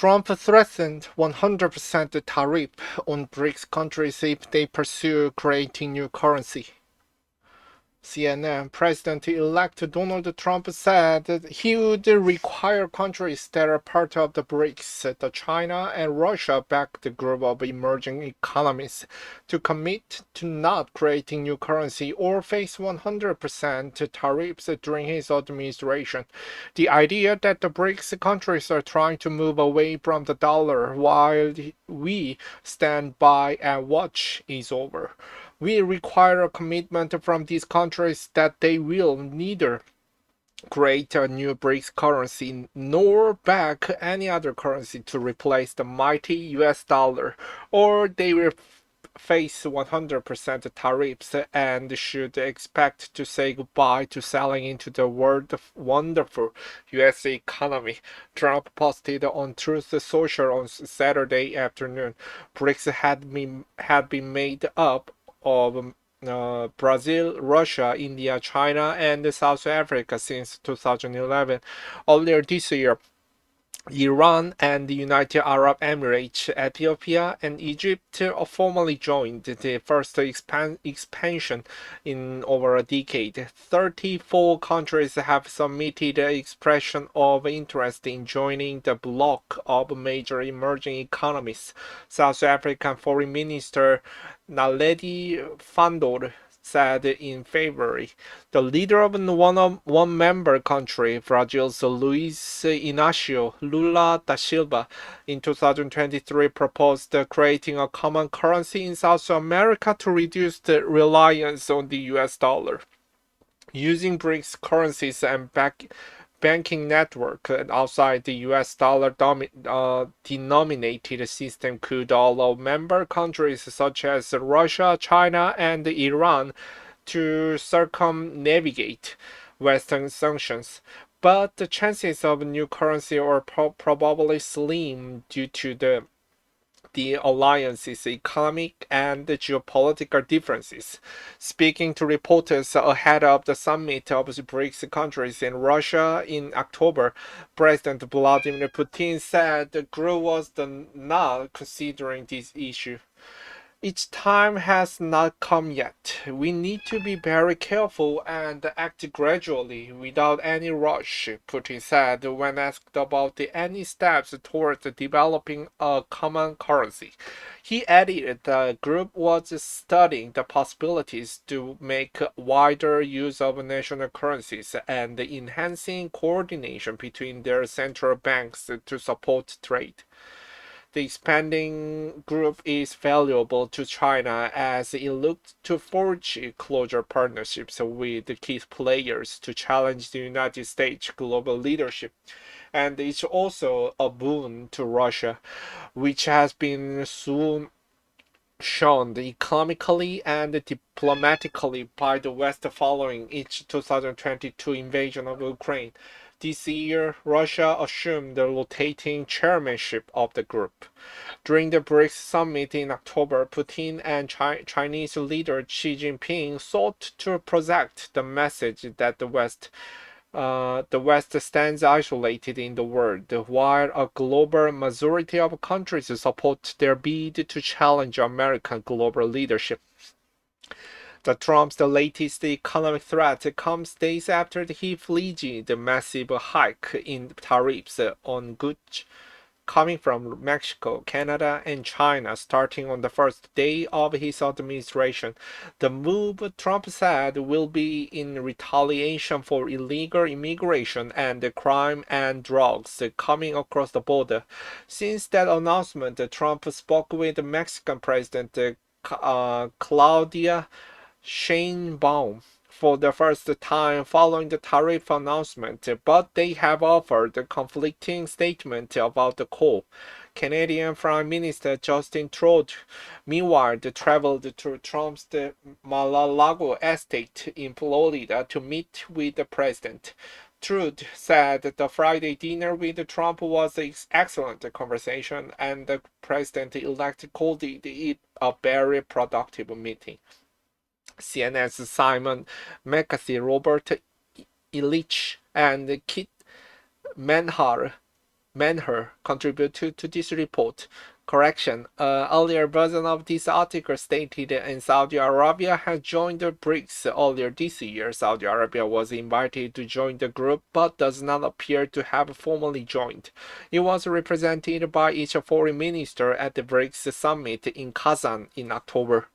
Trump threatened 100% tariff on BRICS countries if they pursue creating new currency. CNN President-elect Donald Trump said that he would require countries that are part of the BRICS, the China and Russia-backed group of emerging economies, to commit to not creating new currency or face 100% tariffs during his administration. The idea that the BRICS countries are trying to move away from the dollar while we stand by and watch is over. We require a commitment from these countries that they will neither create a new BRICS currency nor back any other currency to replace the mighty US dollar, or they will face 100% tariffs and should expect to say goodbye to selling into the wonderful US economy, Trump posted on Truth Social on Saturday afternoon. BRICS had been made up of Brazil, Russia, India, China, and South Africa since 2011. Earlier this year, Iran and the United Arab Emirates, Ethiopia, and Egypt formally joined the first expansion in over a decade. 34 countries have submitted expression of interest in joining the bloc of major emerging economies. South African Foreign Minister Naledi Pandor said in February. The leader of one member country, Brazil's Luiz Inácio Lula da Silva, in 2023 proposed creating a common currency in South America to reduce the reliance on the US dollar. Using BRICS currencies and banking network outside the US dollar denominated system could allow member countries such as Russia, China, and Iran to circumnavigate Western sanctions. But the chances of new currency are probably slim due to the alliance's economic and geopolitical differences. Speaking to reporters ahead of the summit of the BRICS countries in Russia in October, President Vladimir Putin said the group was not considering this issue. Its time has not come yet. We need to be very careful and act gradually, without any rush, Putin said when asked about any steps towards developing a common currency. He added the group was studying the possibilities to make wider use of national currencies and enhancing coordination between their central banks to support trade. The expanding group is valuable to China as it looks to forge closer partnerships with key players to challenge the United States global leadership. And it's also a boon to Russia, which has been soon shown economically and diplomatically by the West following its 2022 invasion of Ukraine. This year, Russia assumed the rotating chairmanship of the group. During the BRICS summit in October, Putin and Chinese leader Xi Jinping sought to project the message that the West stands isolated in the world, while a global majority of countries support their bid to challenge American global leadership. Trump's latest economic threat comes days after he flagged the massive hike in tariffs on goods coming from Mexico, Canada, and China starting on the first day of his administration. The move, Trump said, will be in retaliation for illegal immigration and crime and drugs coming across the border. Since that announcement, Trump spoke with Mexican President Claudia Sheinbaum for the first time following the tariff announcement, but they have offered conflicting statements about the call. Canadian Prime Minister Justin Trudeau, meanwhile, traveled to Trump's Mar-a-Lago estate in Florida to meet with the president. Trudeau said the Friday dinner with Trump was an excellent conversation, and the president-elect called it a very productive meeting. CNN's Simon McCarthy, Robert Ilitch, and Kit Manhar Manher contributed to this report. Correction, earlier version of this article stated and Saudi Arabia had joined the BRICS earlier this year. Saudi Arabia was invited to join the group but does not appear to have formally joined. It was represented by each foreign minister at the BRICS summit in Kazan in October.